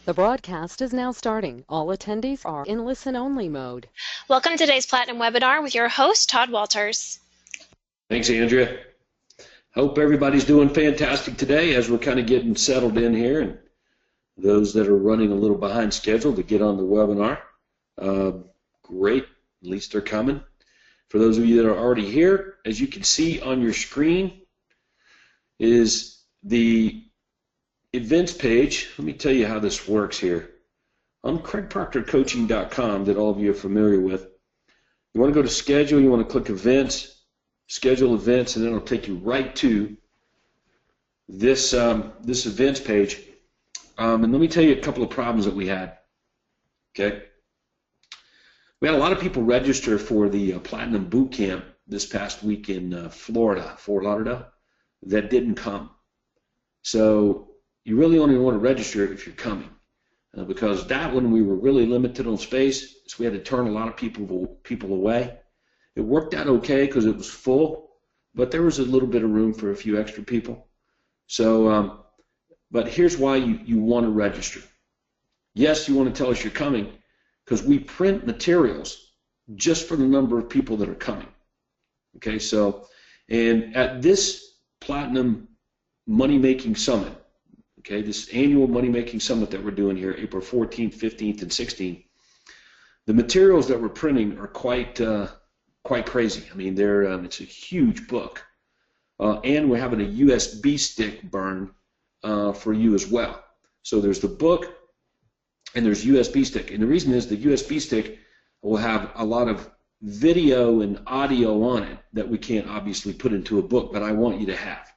The broadcast is now starting. All attendees are in listen-only mode. Welcome to today's Platinum webinar with your host, Todd Walters. Thanks, Andrea. Hope everybody's doing fantastic today as we're kind of getting settled in here, and those that are running a little behind schedule to get on the webinar. Great, at least they're coming. For those of you that are already here, as you can see on your screen is the events page. Let me tell you how this works here. On CraigProctorCoaching.com that all of you are familiar with, you want to go to schedule, you want to click events, schedule events, and then it'll take you right to this this events page. And let me tell you a couple of problems that we had. Okay, we had a lot of people register for the Platinum Boot Camp this past week in Florida, Fort Lauderdale, that didn't come. So you really only want to register if you're coming, because that one we were really limited on space, so we had to turn a lot of people away. It worked out okay because it was full, but there was a little bit of room for a few extra people. So, but here's why you want to register. Yes, you want to tell us you're coming because we print materials just for the number of people that are coming. Okay, so, and at this Platinum Money Making Summit, okay, this annual Money Making Summit that we're doing here, April 14th, 15th, and 16th, the materials that we're printing are quite crazy. I mean, it's a huge book, and we're having a USB stick burn for you as well. So there's the book, and there's USB stick, and the reason is the USB stick will have a lot of video and audio on it that we can't obviously put into a book, but I want you to have.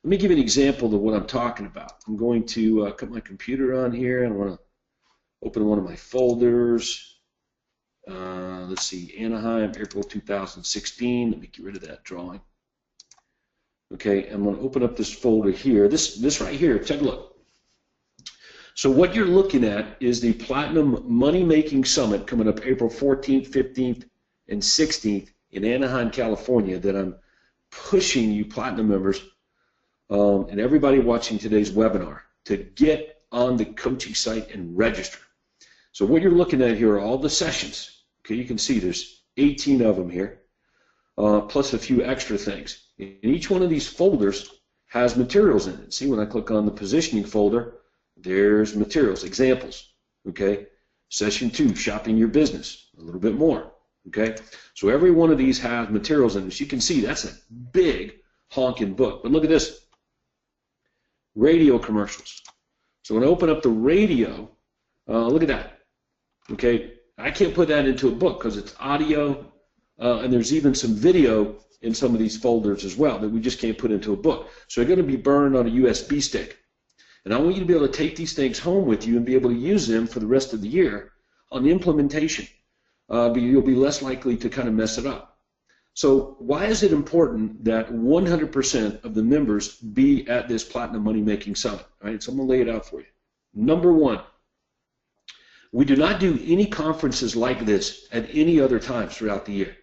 Let me give you an example of what I'm talking about. I'm going to cut my computer on here, and I want to open one of my folders. Let's see, Anaheim, April 2016. Let me get rid of that drawing. Okay, I'm going to open up this folder here. This right here, take a look. So what you're looking at is the Platinum Money Making Summit coming up April 14th, 15th, and 16th in Anaheim, California, that I'm pushing you Platinum members and everybody watching today's webinar to get on the coaching site and register. So what you're looking at here are all the sessions. Okay, you can see there's 18 of them here, plus a few extra things. And each one of these folders has materials in it. See, when I click on the positioning folder, there's materials, examples. Okay, session 2, shopping your business, a little bit more. Okay, so every one of these has materials in it. As you can see, that's a big honking book. But look at this. Radio commercials. So when I open up the radio, look at that. Okay, I can't put that into a book because it's audio, and there's even some video in some of these folders as well that we just can't put into a book. So they're going to be burned on a USB stick. And I want you to be able to take these things home with you and be able to use them for the rest of the year on implementation. But you'll be less likely to kind of mess it up. So why is it important that 100% of the members be at this Platinum Money Making Summit? All right, so I'm going to lay it out for you. Number one, we do not do any conferences like this at any other time throughout the year,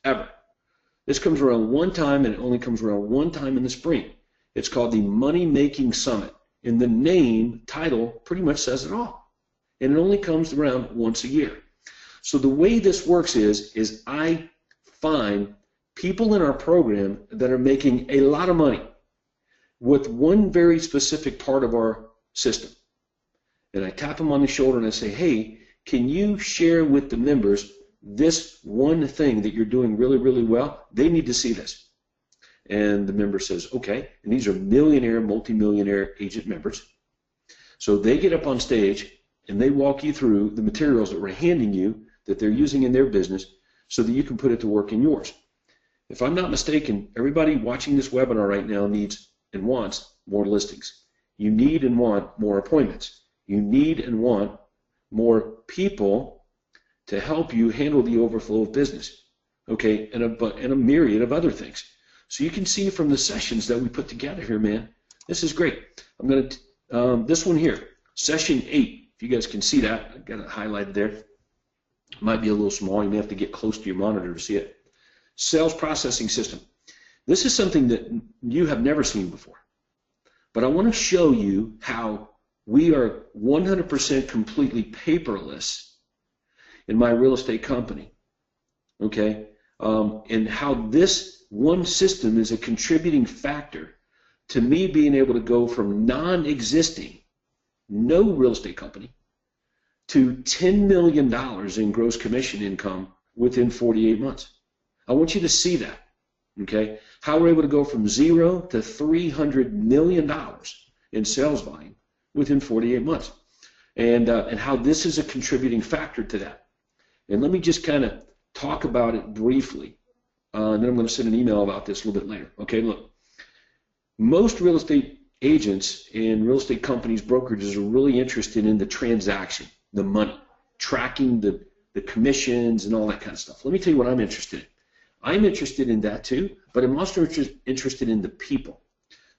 ever. This comes around one time, and it only comes around one time in the spring. It's called the Money Making Summit, and the name, title, pretty much says it all. And it only comes around once a year. So the way this works is I find people in our program that are making a lot of money with one very specific part of our system. And I tap them on the shoulder and I say, hey, can you share with the members this one thing that you're doing really, really well? They need to see this. And the member says, okay. And these are millionaire, multimillionaire agent members. So they get up on stage and they walk you through the materials that we're handing you that they're using in their business so that you can put it to work in yours. If I'm not mistaken, everybody watching this webinar right now needs and wants more listings. You need and want more appointments. You need and want more people to help you handle the overflow of business, okay, and a myriad of other things. So you can see from the sessions that we put together here, man, this is great. I'm going to, this one here, session 8, if you guys can see that, I've got it highlighted there. It might be a little small. You may have to get close to your monitor to see it. Sales processing system. This is something that you have never seen before. But I want to show you how We are 100% completely paperless in my real estate company, okay? And how this one system is a contributing factor to me being able to go from non-existing, no real estate company, to $10 million in gross commission income within 48 months. I want you to see that, okay? How we're able to go from zero to $300 million in sales volume within 48 months, and how this is a contributing factor to that. And let me just kind of talk about it briefly, and then I'm going to send an email about this a little bit later. Okay, look, most real estate agents and real estate companies, brokerages are really interested in the transaction, the money, tracking the commissions and all that kind of stuff. Let me tell you what I'm interested in. I'm interested in that too, but I'm also interested in the people,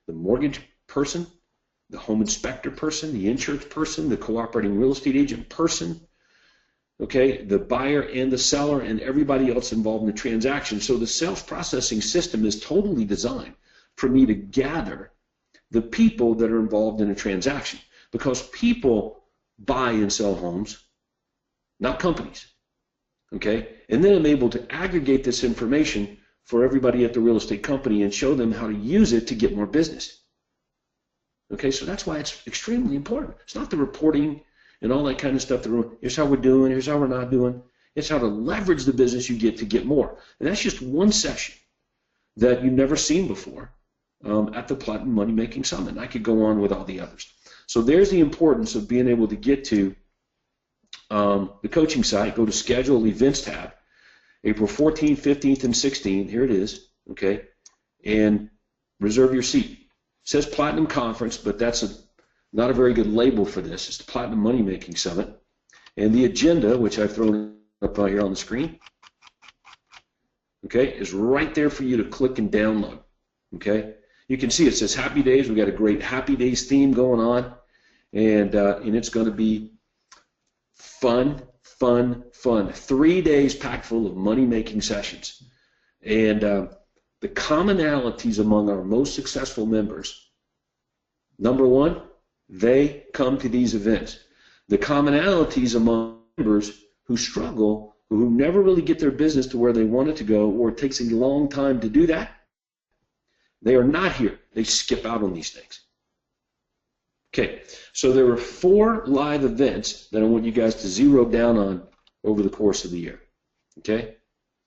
the mortgage person, the home inspector person, the insurance person, the cooperating real estate agent person, okay, the buyer and the seller and everybody else involved in the transaction. So the sales processing system is totally designed for me to gather the people that are involved in a transaction, because people buy and sell homes, not companies, okay? And then I'm able to aggregate this information for everybody at the real estate company and show them how to use it to get more business. Okay, so that's why it's extremely important. It's not the reporting and all that kind of stuff. Here's how we're doing, here's how we're not doing. It's how to leverage the business you get to get more. And that's just one session that you've never seen before at the Platinum Money Making Summit. And I could go on with all the others. So there's the importance of being able to get to the coaching site. Go to Schedule Events tab, April 14th, 15th, and 16th. Here it is, okay? And reserve your seat. It says Platinum Conference, but that's not a very good label for this. It's the Platinum Money Making Summit. And the agenda, which I've thrown up here on the screen, okay, is right there for you to click and download, okay? You can see it says Happy Days. We've got a great Happy Days theme going on, and it's going to be fun, fun, fun. 3 days packed full of money-making sessions. And the commonalities among our most successful members, number one, they come to these events. The commonalities among members who struggle, who never really get their business to where they want it to go, or it takes a long time to do that, they are not here. They skip out on these things. Okay, so there are 4 live events that I want you guys to zero down on over the course of the year. Okay,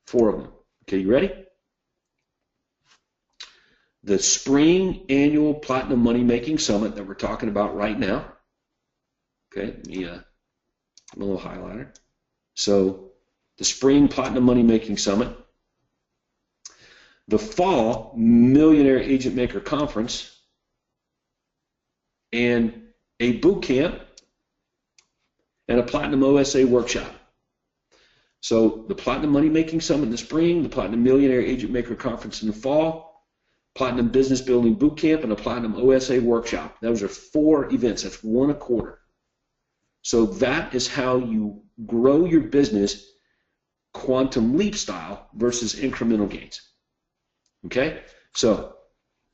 4 of them. Okay, you ready? The Spring Annual Platinum Money Making Summit that we're talking about right now. Okay, let me a little highlighter. So the Spring Platinum Money Making Summit. The Fall Millionaire Agent Maker Conference. And a boot camp and a Platinum OSA workshop. So the Platinum Money Making Summit in the spring, the Platinum Millionaire Agent Maker Conference in the fall, Platinum Business Building Boot Camp, and a Platinum OSA workshop. Those are 4 events. That's 1 a quarter. So that is how you grow your business quantum leap style versus incremental gains. Okay? So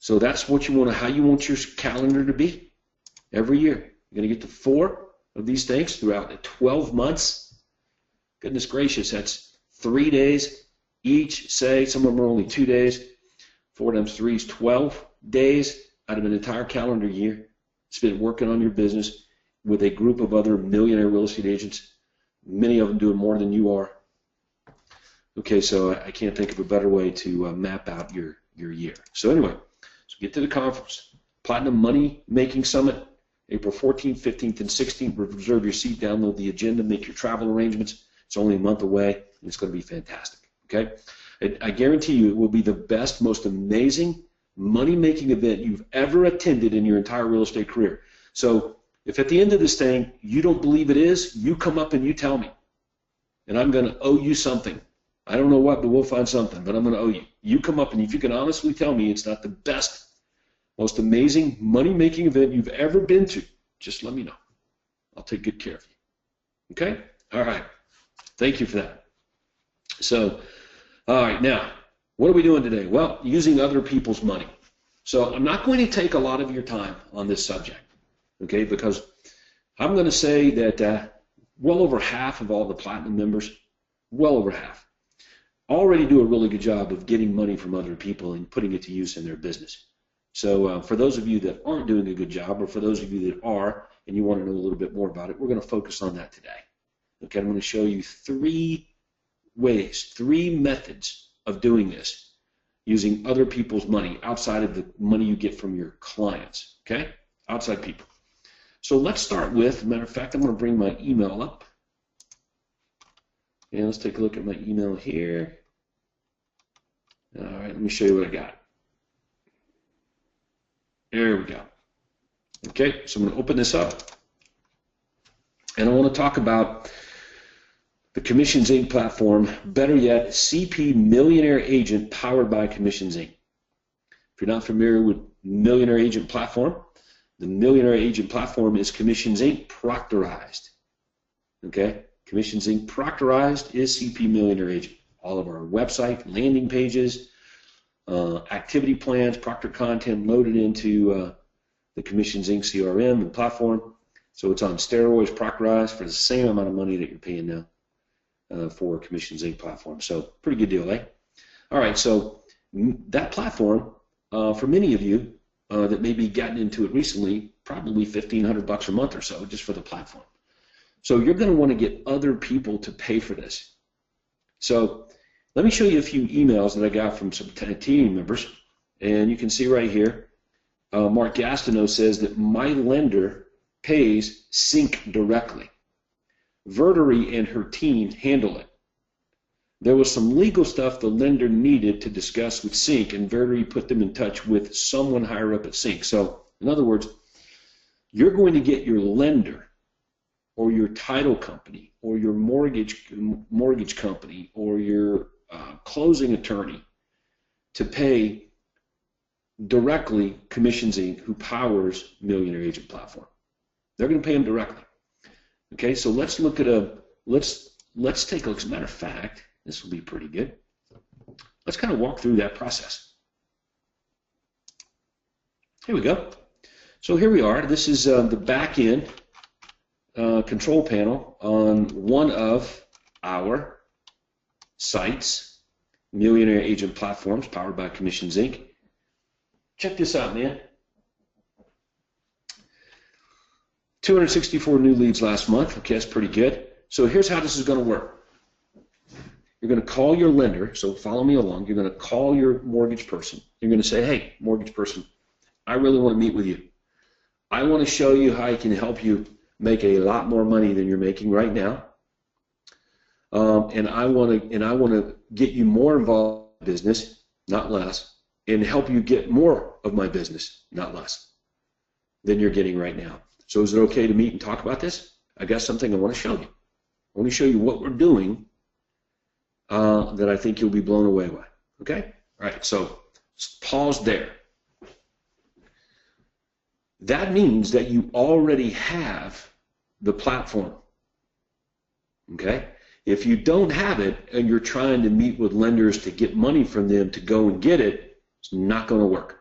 that's what you want to, how you want your calendar to be every year. You're going to get to 4 of these things throughout the 12 months. Goodness gracious, that's 3 days each, say. Some of them are only 2 days. 4 times 3 is 12 days out of an entire calendar year. Spend working on your business with a group of other millionaire real estate agents, many of them doing more than you are. Okay, so I can't think of a better way to map out your year. So anyway, so get to the conference. Platinum Money Making Summit, April 14th, 15th, and 16th. Reserve your seat, download the agenda, make your travel arrangements. It's only a month away, and it's going to be fantastic. Okay? I guarantee you it will be the best, most amazing money-making event you've ever attended in your entire real estate career. So if at the end of this thing you don't believe it is, you come up and you tell me. And I'm going to owe you something. I don't know what, but we'll find something, but I'm going to owe you. You come up, and if you can honestly tell me it's not the best, most amazing money-making event you've ever been to, just let me know. I'll take good care of you. Okay? All right. Thank you for that. So, all right, now, what are we doing today? Well, using other people's money. So I'm not going to take a lot of your time on this subject, okay, because I'm going to say that well over half of all the platinum members, well over half, already do a really good job of getting money from other people and putting it to use in their business. So for those of you that aren't doing a good job, or for those of you that are and you want to know a little bit more about it, we're going to focus on that today. Okay, I'm going to show you 3 ways, 3 methods of doing this using other people's money outside of the money you get from your clients, okay? Outside people. So let's start with, matter of fact, I'm going to bring my email up. And let's take a look at my email here. All right, let me show you what I got. There we go. Okay, so I'm going to open this up. And I want to talk about the Commissions Inc. platform, better yet, CP Millionaire Agent powered by Commissions Inc. If you're not familiar with Millionaire Agent platform, the Millionaire Agent platform is Commissions Inc. proctorized. Okay, Commissions Inc. proctorized is CP Millionaire Agent. All of our website, landing pages, activity plans, proctor content loaded into the Commissions Inc. CRM and platform. So it's on steroids, proctorized for the same amount of money that you're paying now for Commissions Inc. platform. So pretty good deal, eh? All right, so that platform, for many of you that maybe gotten into it recently, probably $1,500 a month or so just for the platform. So you're going to want to get other people to pay for this. So let me show you a few emails that I got from some team members, and you can see right here, Mark Gastineau says that my lender pays Sync directly. Verdery and her team handle it. There was some legal stuff the lender needed to discuss with Sync, and Verdery put them in touch with someone higher up at Sync. So, in other words, you're going to get your lender or your title company or your mortgage company or your closing attorney to pay directly Commissions Inc., who powers Millionaire Agent platform. They're going to pay them directly. Okay, so let's look at let's take a look. As a matter of fact, this will be pretty good. Let's kind of walk through that process. Here we go. So here we are. This is the back end control panel on one of our sites, Millionaire Agent platforms powered by Commissions Inc. Check this out, man. 264 new leads last month. Okay, that's pretty good. So here's how this is going to work. You're going to call your lender. So follow me along. You're going to call your mortgage person. You're going to say, hey, mortgage person, I really want to meet with you. I want to show you how I can help you make a lot more money than you're making right now. And I want to get you more involved in business, not less, and help you get more of my business, not less, than you're getting right now. So is it okay to meet and talk about this? I got something I want to show you. I want to show you what we're doing that I think you'll be blown away by. Okay? All right, so pause there. That means that you already have the platform. Okay? If you don't have it and you're trying to meet with lenders to get money from them to go and get it, it's not going to work.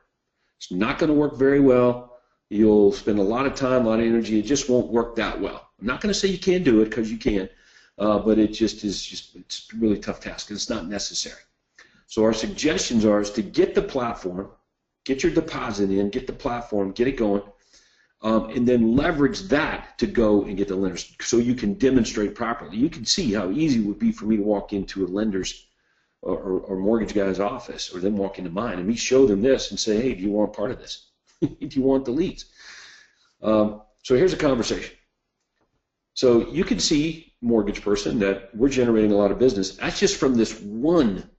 It's not going to work very well. You'll spend a lot of time, a lot of energy. It just won't work that well. I'm not going to say you can't do it, because you can, but it just is it's a really tough task, and it's not necessary. So our suggestions is to get the platform, get your deposit in, get the platform, get it going, and then leverage that to go and get the lenders so you can demonstrate properly. You can see how easy it would be for me to walk into a lender's or mortgage guy's office, or them walk into mine, and me show them this and say, hey, do you want part of this? Do you want the leads? So here's a conversation. So you can see, mortgage person, that we're generating a lot of business. That's just from this one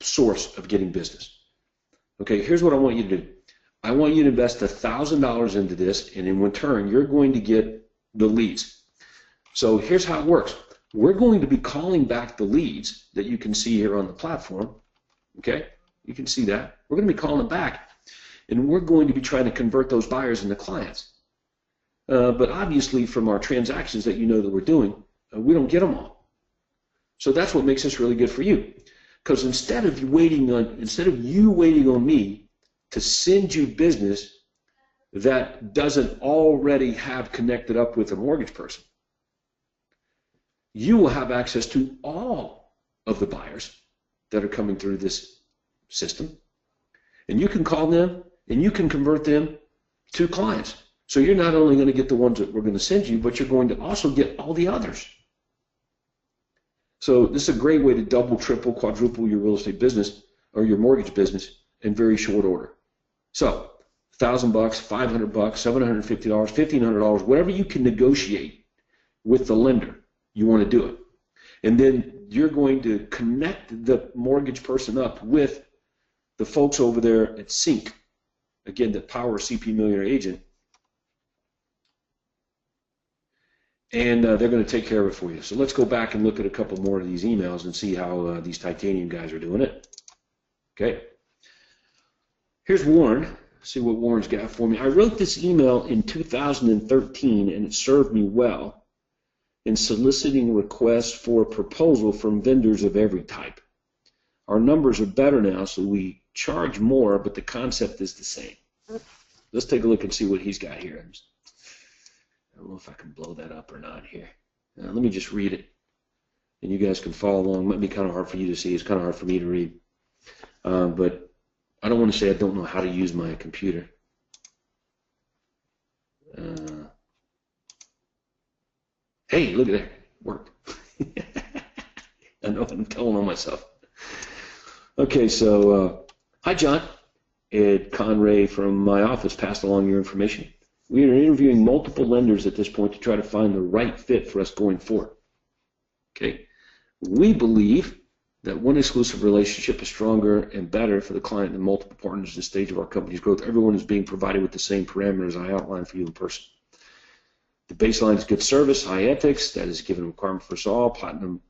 source of getting business. Okay, here's what I want you to do. I want you to invest $1,000 into this, and in return, you're going to get the leads. So here's how it works. We're going to be calling back the leads that you can see here on the platform. Okay, you can see that. We're going to be calling them back, and we're going to be trying to convert those buyers into clients. But obviously, from our transactions that you know that we're doing, we don't get them all. So that's what makes this really good for you. Because instead of you waiting on me to send you business, that doesn't already have connected up with a mortgage person, you will have access to all of the buyers that are coming through this system. And you can call them and you can convert them to clients. So you're not only going to get the ones that we're going to send you, but you're going to also get all the others. So this is a great way to double, triple, quadruple your real estate business or your mortgage business in very short order. So $1,000, $500, $750, $1,500, whatever you can negotiate with the lender, you want to do it. And then you're going to connect the mortgage person up with the folks over there at Sync. Again, the Power CP Millionaire Agent. And they're going to take care of it for you. So let's go back and look at a couple more of these emails and see how these titanium guys are doing it. Okay. Here's Warren. See what Warren's got for me. I wrote this email in 2013, and it served me well in soliciting requests for proposal from vendors of every type. Our numbers are better now, so we charge more, but the concept is the same. Let's take a look and see what he's got here. I don't know if I can blow that up or not here. Let me just read it, and you guys can follow along. It might be kind of hard for you to see. It's kind of hard for me to read. But I don't want to say I don't know how to use my computer. Hey, look at that. Worked. I know I'm telling on myself. Okay, so hi, John. Ed Conray from my office passed along your information. We are interviewing multiple lenders at this point to try to find the right fit for us going forward. Okay, we believe that one exclusive relationship is stronger and better for the client than multiple partners at this stage of our company's growth. Everyone is being provided with the same parameters I outlined for you in person. The baseline is good service, high ethics. That is a given requirement for us all. Platinum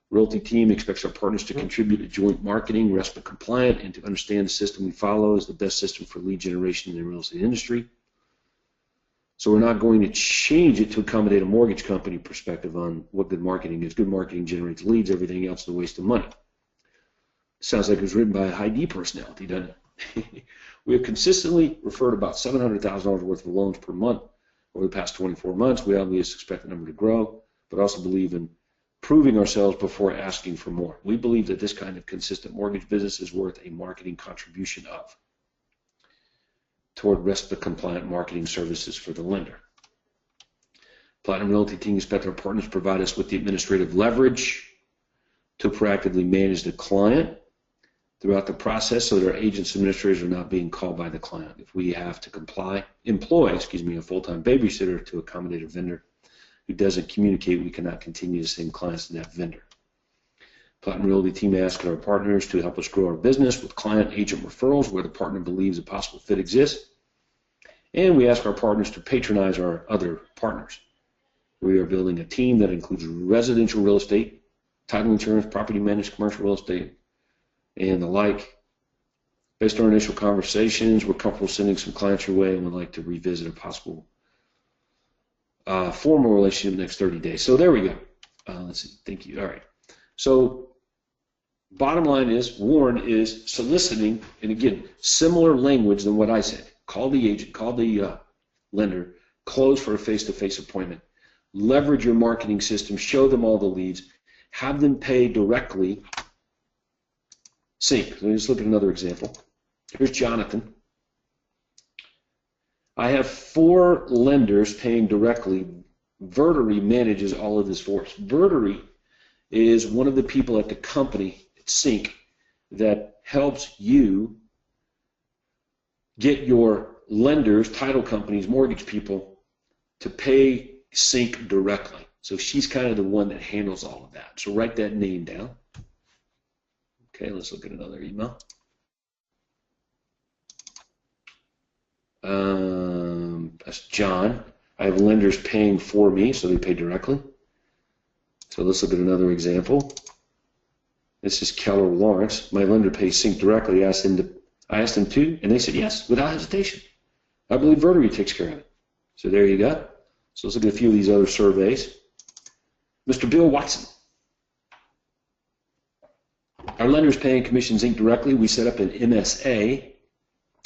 Realty team expects our partners to contribute to joint marketing, RESPA compliant, and to understand the system we follow is the best system for lead generation in the real estate industry. So we're not going to change it to accommodate a mortgage company perspective on what good marketing is. Good marketing generates leads. Everything else is a waste of money. Sounds like it was written by a high D personality, doesn't it? We have consistently referred about $700,000 worth of loans per month over the past 24 months. We obviously expect the number to grow, but also believe in proving ourselves before asking for more. We believe that this kind of consistent mortgage business is worth a marketing contribution of toward RESPA compliant marketing services for the lender. Platinum Realty team expects our partners provide us with the administrative leverage to proactively manage the client throughout the process so that our agents and administrators are not being called by the client. If we have to employ a full-time babysitter to accommodate a vendor who doesn't communicate, we cannot continue to send clients to that vendor. Platinum Realty team asks our partners to help us grow our business with client-agent referrals where the partner believes a possible fit exists. And we ask our partners to patronize our other partners. We are building a team that includes residential real estate, title insurance, property managed commercial real estate, and the like. Based on our initial conversations, we're comfortable sending some clients your way and would like to revisit a possible formal relationship in the next 30 days. So there we go. Let's see. Thank you. All right. So bottom line is Warren is soliciting, and again, similar language than what I said. Call the agent, call the lender, close for a face-to-face appointment, leverage your marketing system, show them all the leads, have them pay directly. Sync. Let me just look at another example. Here's Jonathan. I have 4 lenders paying directly. Vertery manages all of this for us. Vertery is one of the people at the company at Sync that helps you get your lenders, title companies, mortgage people to pay Sync directly. So she's kind of the one that handles all of that. So write that name down. Okay, let's look at another email. That's John. I have lenders paying for me, so they pay directly. So let's look at another example. This is Keller Lawrence. My lender pays Sync directly. I asked them to, and they said yes, without hesitation. I believe Vertery takes care of it. So there you go. So let's look at a few of these other surveys. Mr. Bill Watson. Our lender is paying commissions Inc. directly. We set up an MSA.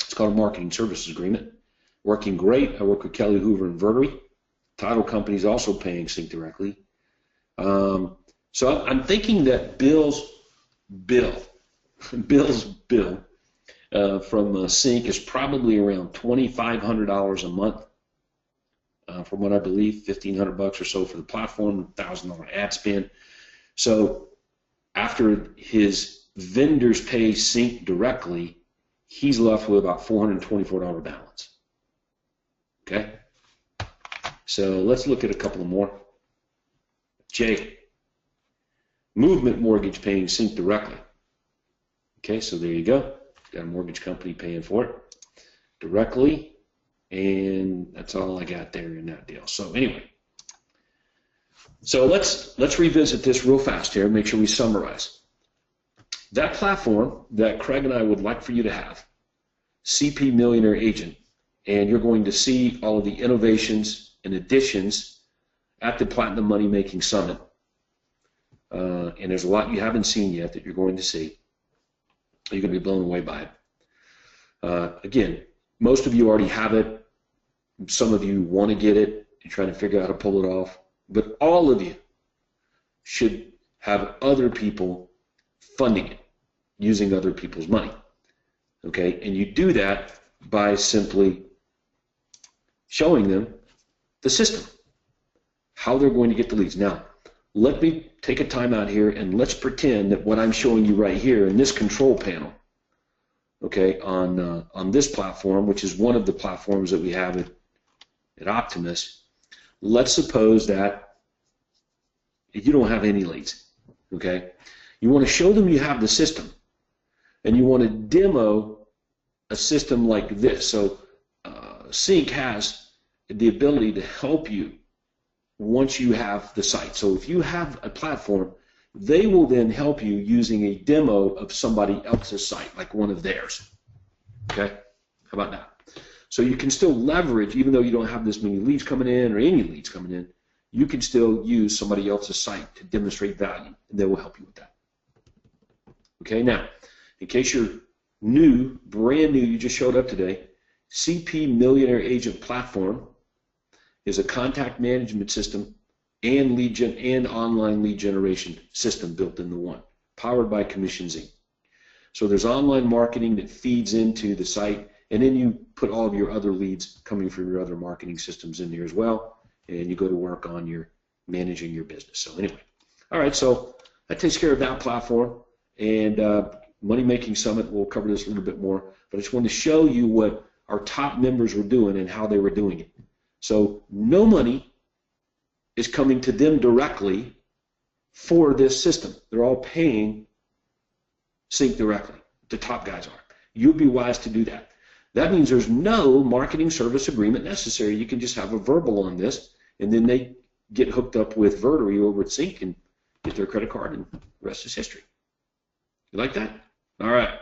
It's called a Marketing Services Agreement. working great. I work with Kelly Hoover and Vertery. Title company's also paying Sync directly. So I'm thinking that Bill's bill from Sync is probably around $2,500 a month. From what I believe, $1,500 or so for the platform, $1,000 ad spend. So after his vendors pay Sync directly, he's left with about $424 balance. Okay? So let's look at a couple more. Jay, Movement Mortgage paying Sync directly. Okay, so there you go. Got a mortgage company paying for it directly, and that's all I got there in that deal. So anyway, so let's revisit this real fast here and make sure we summarize. That platform that Craig and I would like for you to have, CP Millionaire Agent, and you're going to see all of the innovations and additions at the Platinum Money Making Summit. And there's a lot you haven't seen yet that you're going to see. You're going to be blown away by it. Again, most of you already have it. Some of you want to get it. You're trying to figure out how to pull it off. But all of you should have other people funding it, using other people's money. Okay? And you do that by simply showing them the system, how they're going to get the leads. Now, let me take a time out here and let's pretend that what I'm showing you right here in this control panel, okay, on this platform, which is one of the platforms that we have at Optimus, let's suppose that you don't have any leads, okay? You want to show them you have the system, and you want to demo a system like this. So Sync has the ability to help you once you have the site. So if you have a platform, they will then help you using a demo of somebody else's site, like one of theirs. Okay? How about that? So you can still leverage, even though you don't have this many leads coming in or any leads coming in, you can still use somebody else's site to demonstrate value, and they will help you with that. Okay? Now, in case you're new, brand new, you just showed up today, CP Millionaire Agent Platform is a contact management system and and online lead generation system built into one, powered by Commissions Inc. So there's online marketing that feeds into the site, and then you put all of your other leads coming from your other marketing systems in there as well, and you go to work on your managing your business. So anyway, all right, so that takes care of that platform, and Money Making Summit, we'll cover this a little bit more, but I just wanted to show you what our top members were doing and how they were doing it. So no money is coming to them directly for this system. They're all paying Sync directly. The top guys are. You'd be wise to do that. That means there's no marketing service agreement necessary. You can just have a verbal on this, and then they get hooked up with Vertery over at Sync and get their credit card, and the rest is history. You like that? All right.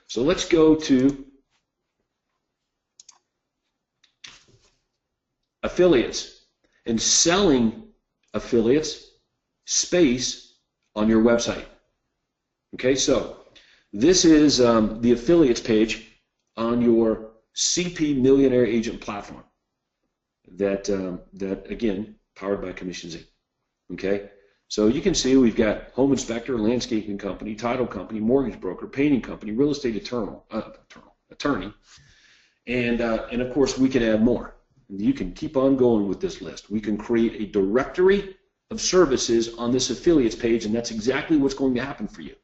So let's go to affiliates and selling affiliates space on your website. Okay, so this is the affiliates page on your CP Millionaire Agent platform that again, powered by Commissions Inc. Okay, so you can see we've got home inspector, landscaping company, title company, mortgage broker, painting company, real estate attorney, and of course we can add more. You can keep on going with this list. We can create a directory of services on this affiliates page, and that's exactly what's going to happen for you.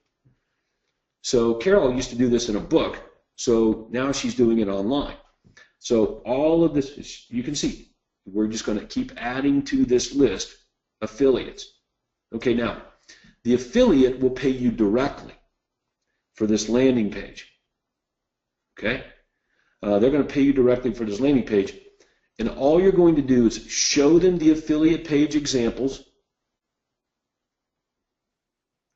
So Carol used to do this in a book, so now she's doing it online. So all of this, you can see, we're just going to keep adding to this list affiliates. Okay, now, the affiliate will pay you directly for this landing page. Okay? They're going to pay you directly for this landing page. And all you're going to do is show them the affiliate page examples.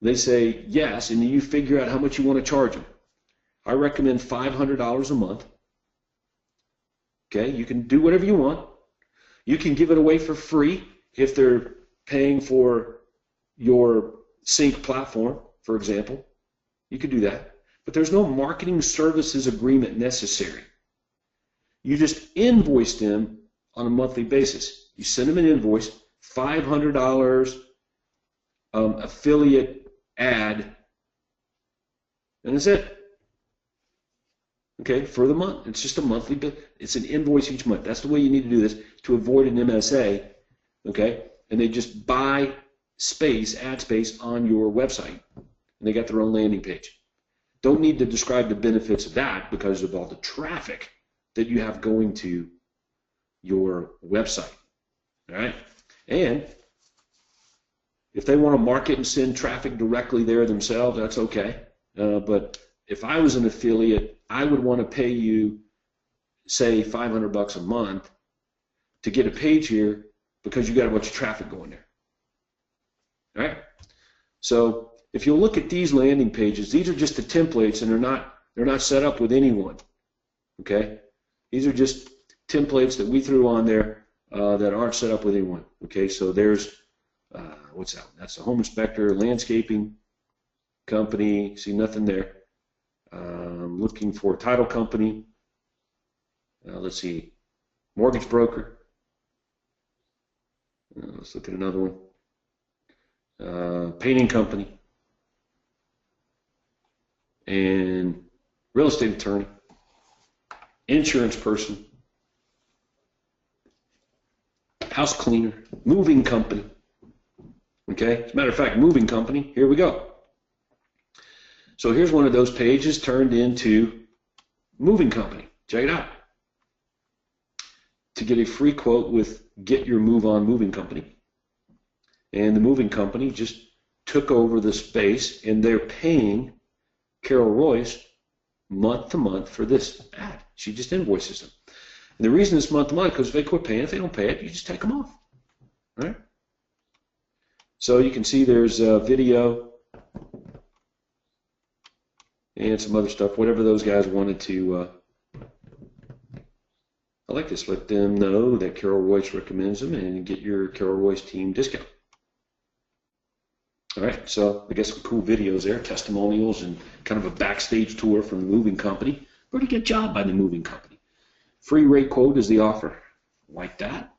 They say yes, and then you figure out how much you want to charge them. I recommend $500 a month. Okay, you can do whatever you want. You can give it away for free if they're paying for your Sync platform, for example. You could do that. But there's no marketing services agreement necessary. You just invoice them on a monthly basis. You send them an invoice, $500 affiliate ad, and that's it. Okay, for the month. It's just a monthly bill. It's an invoice each month. That's the way you need to do this to avoid an MSA. Okay, and they just buy space, ad space on your website, and they got their own landing page. Don't need to describe the benefits of that because of all the traffic that you have going to your website. All right, and if they want to market and send traffic directly there themselves, that's okay. But if I was an affiliate, I would want to pay you, say, $500 a month to get a page here because you got a bunch of traffic going there. All right. So if you look at these landing pages, these are just the templates, and they're not set up with anyone. Okay. These are just templates that we threw on there that aren't set up with anyone. Okay. So there's what's that? That's the home inspector, landscaping company. See nothing there. Looking for a title company. Let's see, mortgage broker. Let's look at another one. Painting company. And real estate attorney. Insurance person. House cleaner. Moving company. Okay, as a matter of fact, moving company. Here we go. So here's one of those pages turned into moving company. Check it out. To get a free quote with Get Your Move On Moving Company. And the moving company just took over the space, and they're paying Carol Royce month to month for this ad. She just invoices them. And the reason it's month to month because if they quit paying, if they don't pay it, you just take them off. All right? So you can see there's a video and some other stuff, whatever those guys wanted to. I like this. Let them know that Carol Royce recommends them and get your Carol Royce team discount. All right, so I guess some cool videos there, testimonials, and kind of a backstage tour from the moving company. Pretty good job by the moving company. Free rate quote is the offer. Like that.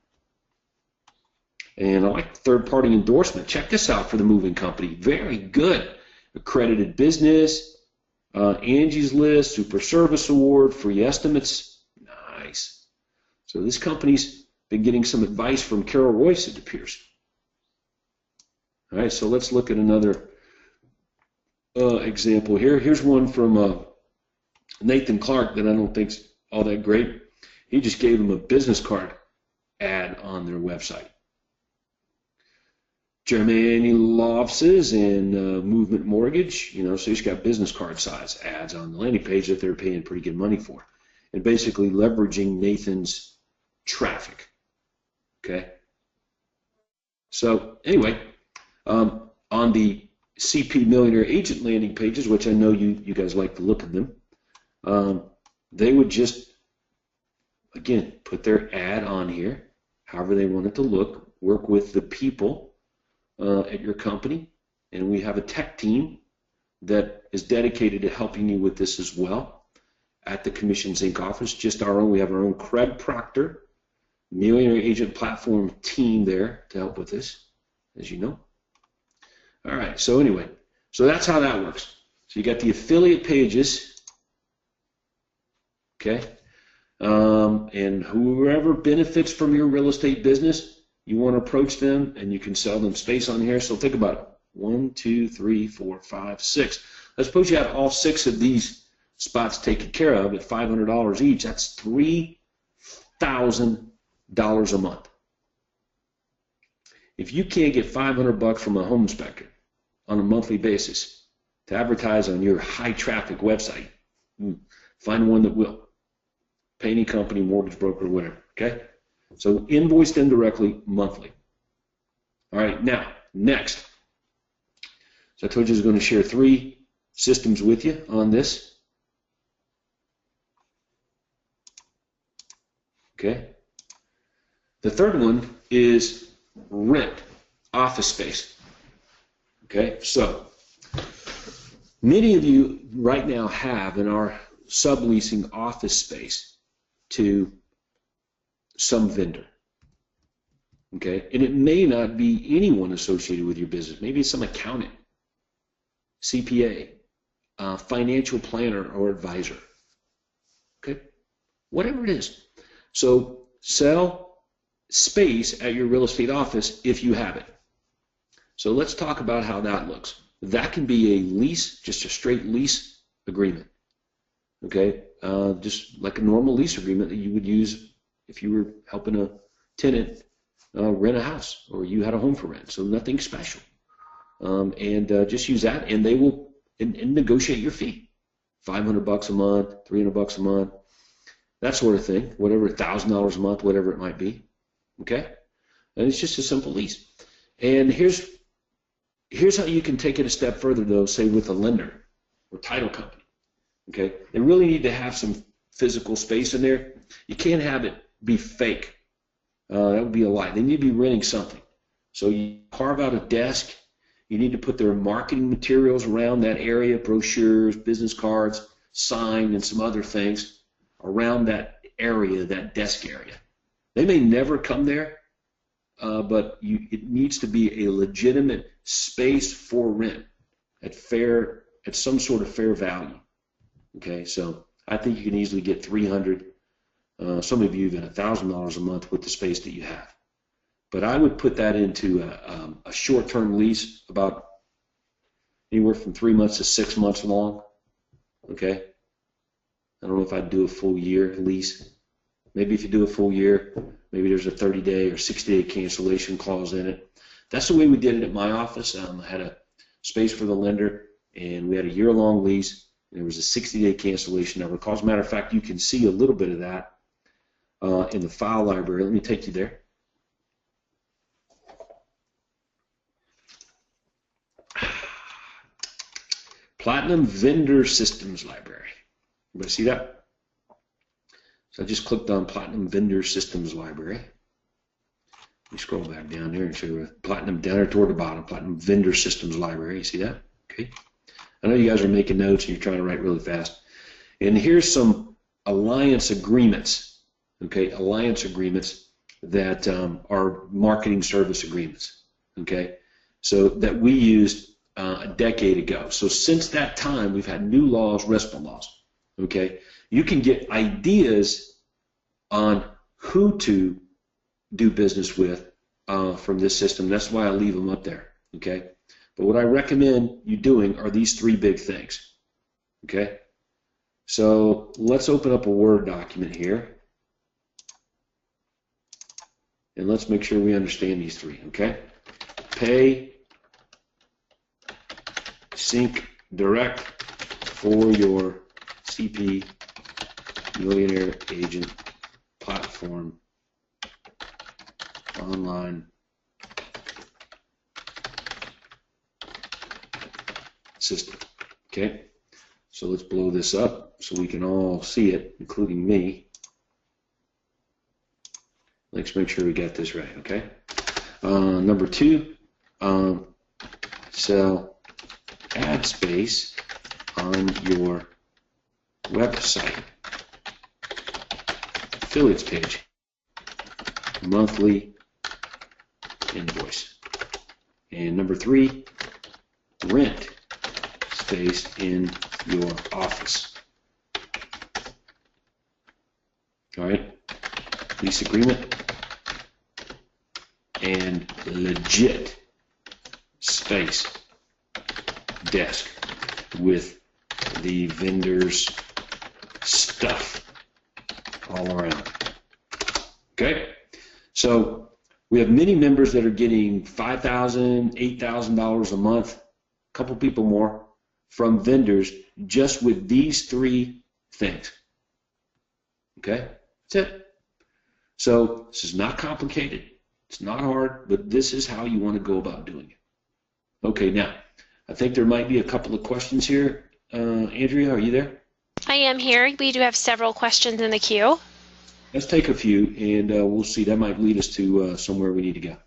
And I like third-party endorsement. Check this out for the moving company. Very good. Accredited business. Angie's List, Super Service Award, free estimates. Nice. So this company's been getting some advice from Carol Royce, it appears. All right, so let's look at another example here. Here's one from Nathan Clark that I don't think's all that great. He just gave them a business card ad on their website. Germany Law Offices and Movement Mortgage, so he's got business card size ads on the landing page that they're paying pretty good money for, and basically leveraging Nathan's traffic. Okay. So anyway, on the CP Millionaire Agent landing pages, which I know you guys like to look at them, they would just again put their ad on here, however they want it to look, work with the people at your company, and we have a tech team that is dedicated to helping you with this as well at the Commissions Inc. office. Just our own, we have our own Craig Proctor Millionaire Agent Platform team there to help with this, as you know. All right, so anyway, so that's how that works. So you got the affiliate pages, okay, and whoever benefits from your real estate business, you want to approach them, and you can sell them space on here. So think about it. 1, 2, 3, 4, 5, 6. Let's suppose you have all 6 of these spots taken care of at $500 each. That's $3,000 a month. If you can't get $500 from a home inspector on a monthly basis to advertise on your high traffic website, find one that will. Painting company, mortgage broker, whatever. Okay? So invoice them directly monthly. All right, now, next. So I told you I was going to share 3 systems with you on this. Okay. The third one is rent office space. Okay, so many of you right now have and are subleasing office space to some vendor. Okay, and it may not be anyone associated with your business. Maybe it's some accountant, CPA, financial planner or advisor. Okay, whatever it is. So sell space at your real estate office if you have it. So let's talk about how that looks. That can be a lease, just a straight lease agreement. Okay, just like a normal lease agreement that you would use if you were helping a tenant rent a house or you had a home for rent. So nothing special. And just use that, and they will and negotiate your fee. $500 a month, $300 a month, that sort of thing. Whatever, $1,000 a month, whatever it might be. Okay, and it's just a simple lease. And here's how you can take it a step further, though. Say with a lender or title company. Okay, they really need to have some physical space in there. You can't have it be fake. That would be a lie. They need to be renting something. So you carve out a desk. You need to put their marketing materials around that area, brochures, business cards, sign, and some other things around that area, that desk area. They may never come there, but it needs to be a legitimate space for rent at some sort of fair value. Okay, so I think you can easily get $300, some of you even $1,000 a month with the space that you have. But I would put that into a short-term lease, about anywhere from 3 months to 6 months long. Okay, I don't know if I'd do a full year lease. Maybe if you do a full year, maybe there's a 30-day or 60-day cancellation clause in it. That's the way we did it at my office. I had a space for the lender, and we had a year-long lease. And there was a 60-day cancellation number. As a matter of fact, you can see a little bit of that in the file library. Let me take you there. Platinum Vendor Systems Library. Everybody see that? So I just clicked on Platinum Vendor Systems Library. Let me scroll back down there and show you Platinum down there toward the bottom. Platinum Vendor Systems Library. You see that? Okay. I know you guys are making notes and you're trying to write really fast. And here's some alliance agreements. Okay, alliance agreements that are marketing service agreements. Okay, so that we used a decade ago. So since that time, we've had new laws, RESPA laws. Okay, you can get ideas on who to do business with from this system. That's why I leave them up there. Okay, but what I recommend you doing are these 3 big things. Okay, so let's open up a Word document here. And let's make sure we understand these 3, okay? Pay, sync, direct for your CP, millionaire agent, platform, online system, okay? So let's blow this up so we can all see it, including me. Let's make sure we got this right, okay? Number 2, sell ad space on your website, affiliates page, monthly invoice. And number 3, rent space in your office. All right, lease agreement. And legit space, desk with the vendor's stuff all around. Okay, so we have many members that are getting $5,000, $8,000 a month, a couple people more from vendors just with these 3 things. Okay, that's it. So this is not complicated. It's not hard, but this is how you want to go about doing it. Okay, now, I think there might be a couple of questions here. Andrea, are you there? I am here. We do have several questions in the queue. Let's take a few, and we'll see. That might lead us to somewhere we need to go.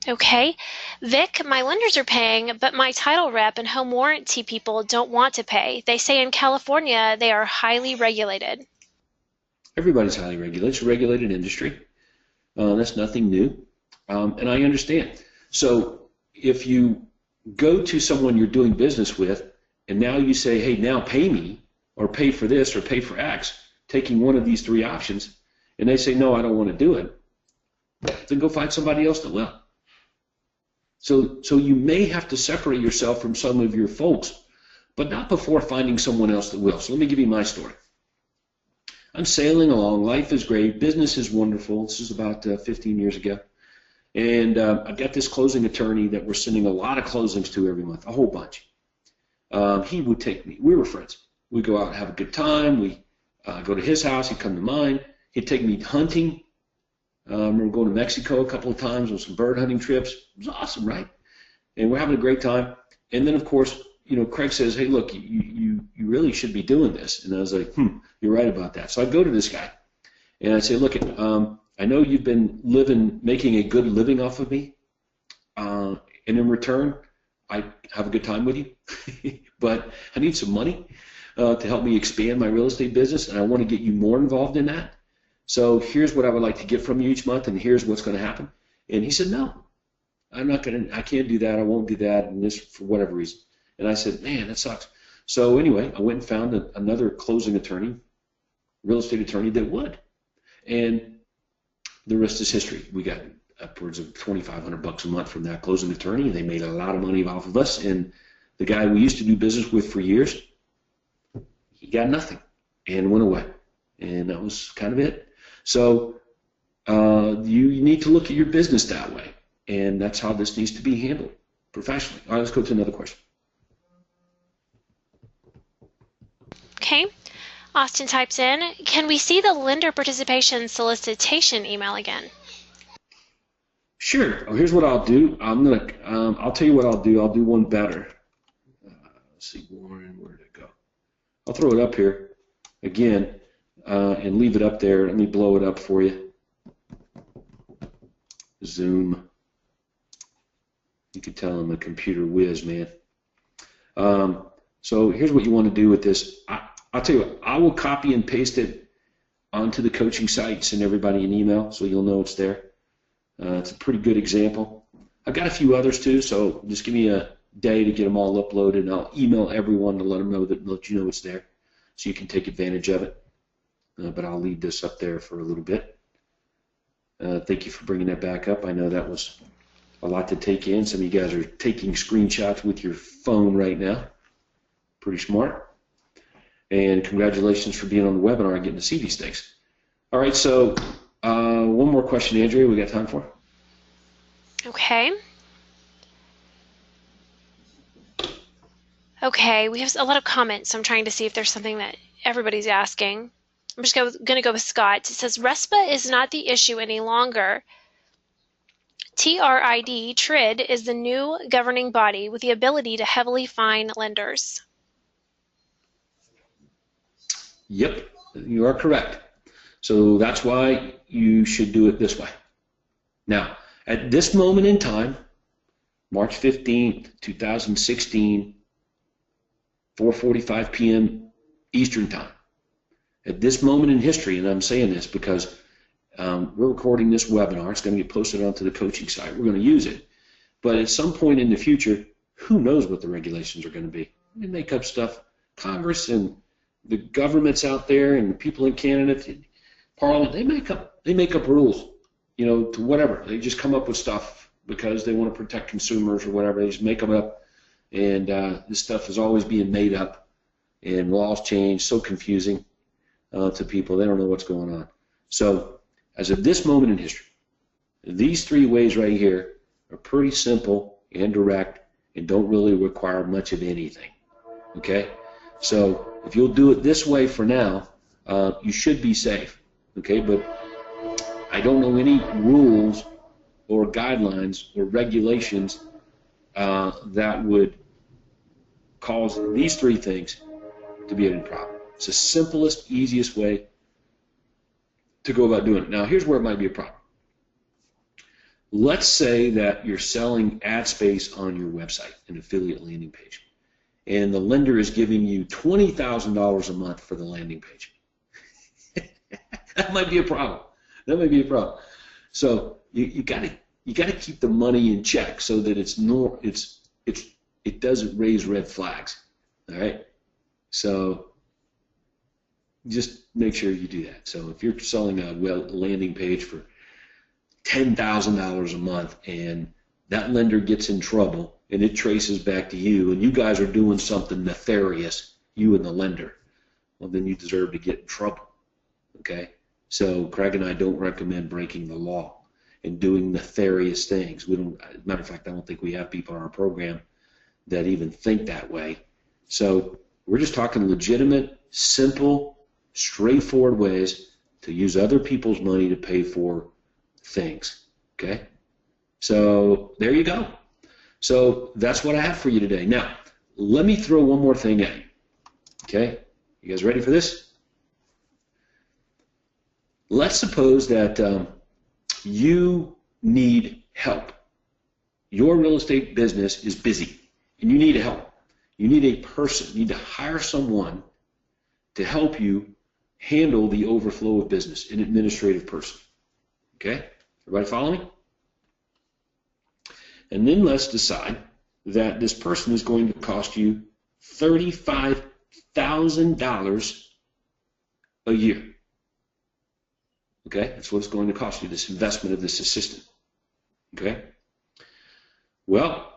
Okay. Vic, my lenders are paying, but my title rep and home warranty people don't want to pay. They say in California they are highly regulated. Everybody's highly regulated. It's a regulated industry. That's nothing new. And I understand. So if you go to someone you're doing business with, and now you say, hey, now pay me, or pay for this, or pay for X, taking one of these three options, and they say, no, I don't want to do it, then go find somebody else that will. So you may have to separate yourself from some of your folks, but not before finding someone else that will. So let me give you my story. I'm sailing along. Life is great. Business is wonderful. This is about 15 years ago. And I've got this closing attorney that we're sending a lot of closings to every month, a whole bunch. He would take me. We were friends. We'd go out and have a good time. We go to his house. He'd come to mine. He'd take me hunting. I remember going to Mexico a couple of times on some bird hunting trips. It was awesome, right? And we're having a great time. And then, of course, Craig says, hey, look, you really should be doing this. And I was like, you're right about that. So I go to this guy, and I say, look, I know you've been making a good living off of me, and in return, I have a good time with you, but I need some money to help me expand my real estate business, and I want to get you more involved in that. So here's what I would like to get from you each month, and here's what's going to happen. And he said, no, I can't do that. I won't do that, and this for whatever reason. And I said, man, that sucks. So anyway, I went and found another closing attorney, real estate attorney that would. And the rest is history. We got upwards of $2,500 a month from that closing attorney. They made a lot of money off of us. And the guy we used to do business with for years, he got nothing and went away. And that was kind of it. So you need to look at your business that way. And that's how this needs to be handled professionally. All right, let's go to another question. Okay. Austin types in, can we see the lender participation solicitation email again? Sure. Oh, here's what I'll do. I'll tell you what I'll do. I'll do one better. Let's see, Warren, where did it go? I'll throw it up here again and leave it up there. Let me blow it up for you. Zoom. You can tell I'm a computer whiz, man. So here's what you want to do with this. I'll tell you what, I will copy and paste it onto the coaching site, send everybody an email so you'll know it's there. It's a pretty good example. I've got a few others too, so just give me a day to get them all uploaded, and I'll email everyone to let you know it's there so you can take advantage of it. But I'll leave this up there for a little bit. Thank you for bringing that back up. I know that was a lot to take in. Some of you guys are taking screenshots with your phone right now. Pretty smart. And congratulations for being on the webinar and getting to see these things. All right, so one more question, Andrea, we got time for? Okay. Okay, we have a lot of comments, so I'm trying to see if there's something that everybody's asking. I'm just going to go with Scott. It says, RESPA is not the issue any longer. TRID is the new governing body with the ability to heavily fine lenders. Yep, you are correct. So that's why you should do it this way. Now, at this moment in time, March 15th, 2016, 4:45 p.m. Eastern Time, at this moment in history, and I'm saying this because we're recording this webinar. It's going to get posted onto the coaching site. We're going to use it. But at some point in the future, who knows what the regulations are going to be? They make up stuff. Congress and the governments out there and the people in Canada, Parliament, they make up rules, to whatever. They just come up with stuff because they want to protect consumers or whatever. They just make them up. And this stuff is always being made up. And laws change, so confusing to people. They don't know what's going on. So as of this moment in history, these three ways right here are pretty simple and direct and don't really require much of anything. Okay? So if you'll do it this way for now, you should be safe. Okay? But I don't know any rules or guidelines or regulations that would cause these three things to be any problem. It's the simplest, easiest way to go about doing it. Now, here's where it might be a problem. Let's say that you're selling ad space on your website, an affiliate landing page, and the lender is giving you $20,000 a month for the landing page. That might be a problem. That might be a problem. So you gotta keep the money in check so that it doesn't raise red flags. All right. So just make sure you do that. So if you're selling a landing page for $10,000 a month and that lender gets in trouble and it traces back to you and you guys are doing something nefarious, you and the lender, well, then you deserve to get in trouble. Okay? So Craig and I don't recommend breaking the law and doing nefarious things. We don't, as a matter of fact, I don't think we have people on our program that even think that way. So we're just talking legitimate, simple, straightforward ways to use other people's money to pay for things. Okay? So there you go. So that's what I have for you today. Now, let me throw one more thing at you. Okay? You guys ready for this? Let's suppose that you need help. Your real estate business is busy and you need help. You need a person. You need to hire someone to help you handle the overflow of business, an administrative person. Okay? Everybody follow me? And then let's decide that this person is going to cost you $35,000 a year. Okay? That's what it's going to cost you, this investment of this assistant. Okay? Well,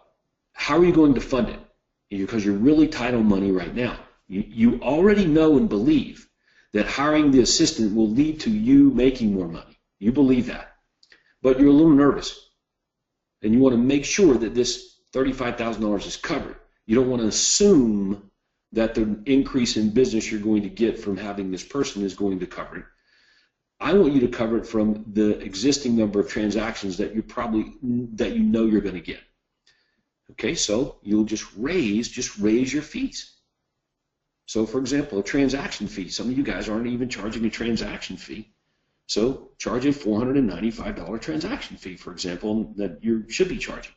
how are you going to fund it? Because you're really tight on money right now. You already know and believe that hiring the assistant will lead to you making more money. You believe that. But you're a little nervous. And you want to make sure that this $35,000 is covered. You don't want to assume that the increase in business you're going to get from having this person is going to cover it. I want you to cover it from the existing number of transactions that you know you're going to get. Okay, so you'll just raise your fees. So, for example, a transaction fee. Some of you guys aren't even charging a transaction fee. So charge a $495 transaction fee, for example, that you should be charging.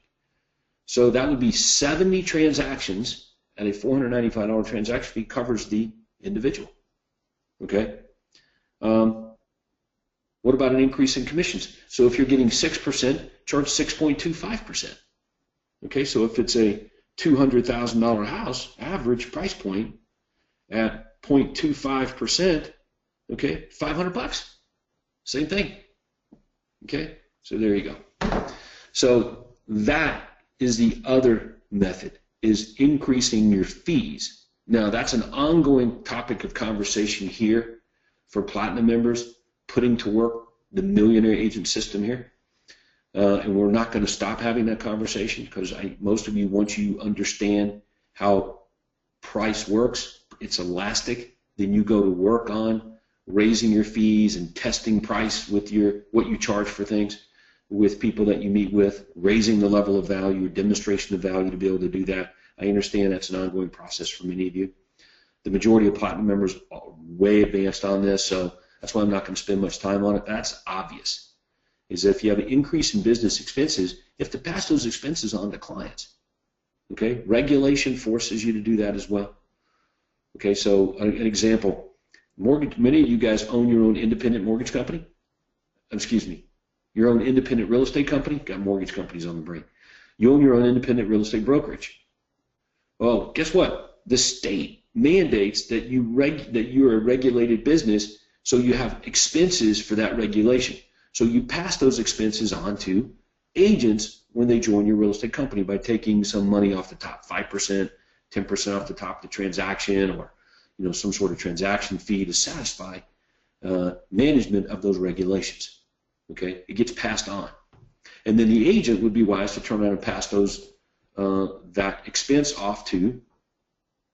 So that would be 70 transactions at a $495 transaction fee covers the individual. Okay? What about an increase in commissions? So if you're getting 6%, charge 6.25%. Okay, so if it's a $200,000 house, average price point at 0.25%, okay, $500. Same thing. Okay, so there you go. So that is the other method, is increasing your fees. Now that's an ongoing topic of conversation here for Platinum members, putting to work the Millionaire Agent System here. And we're not going to stop having that conversation because most of you, once you understand how price works, it's elastic, then you go to work on raising your fees and testing price with what you charge for things with people that you meet with, raising the level of value, demonstration of value to be able to do that. I understand that's an ongoing process for many of you. The majority of Platinum members are way advanced on this, so that's why I'm not going to spend much time on it. That's obvious. Is that if you have an increase in business expenses, you have to pass those expenses on to clients. Okay? Regulation forces you to do that as well. Okay, so an example, many of you guys own your own independent mortgage company. Excuse me, your own independent real estate company. Got mortgage companies on the brain. You own your own independent real estate brokerage. Well, guess what? The state mandates that you're a regulated business, so you have expenses for that regulation. So you pass those expenses on to agents when they join your real estate company by taking some money off the top, 5%, 10% off the top of the transaction, or some sort of transaction fee to satisfy management of those regulations. Okay, it gets passed on, and then the agent would be wise to turn around and pass that expense off to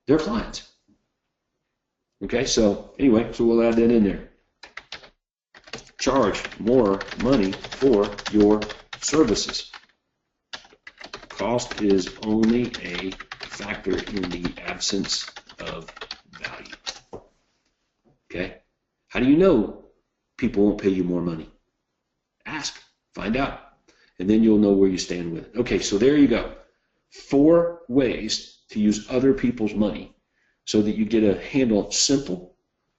their clients. Okay, so anyway, so we'll add that in there. Charge more money for your services. Cost is only a factor in the absence of value. Okay? How do you know people won't pay you more money? Ask, find out, and then you'll know where you stand with it. Okay, so there you go. 4 ways to use other people's money so that you get a handle, simple,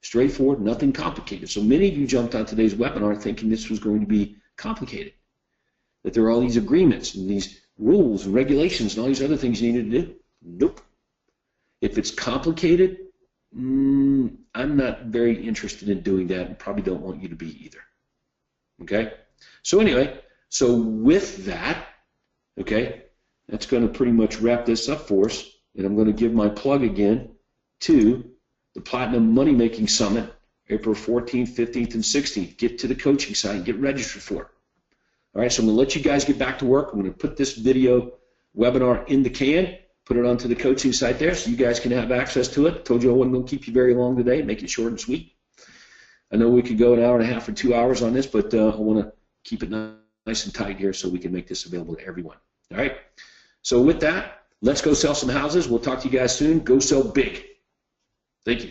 Straightforward, nothing complicated. So many of you jumped on today's webinar thinking this was going to be complicated, that there are all these agreements and these rules and regulations and all these other things you needed to do. Nope. If it's complicated, I'm not very interested in doing that and probably don't want you to be either. Okay? So anyway, so with that, okay, that's going to pretty much wrap this up for us. And I'm going to give my plug again to the Platinum Money Making Summit, April 14th, 15th, and 16th. Get to the coaching site and get registered for it. All right, so I'm going to let you guys get back to work. I'm going to put this video webinar in the can, put it onto the coaching site there so you guys can have access to it. I told you I wasn't going to keep you very long today, make it short and sweet. I know we could go an hour and a half or 2 hours on this, but I want to keep it nice and tight here so we can make this available to everyone. All right, so with that, let's go sell some houses. We'll talk to you guys soon. Go sell big. Thank you.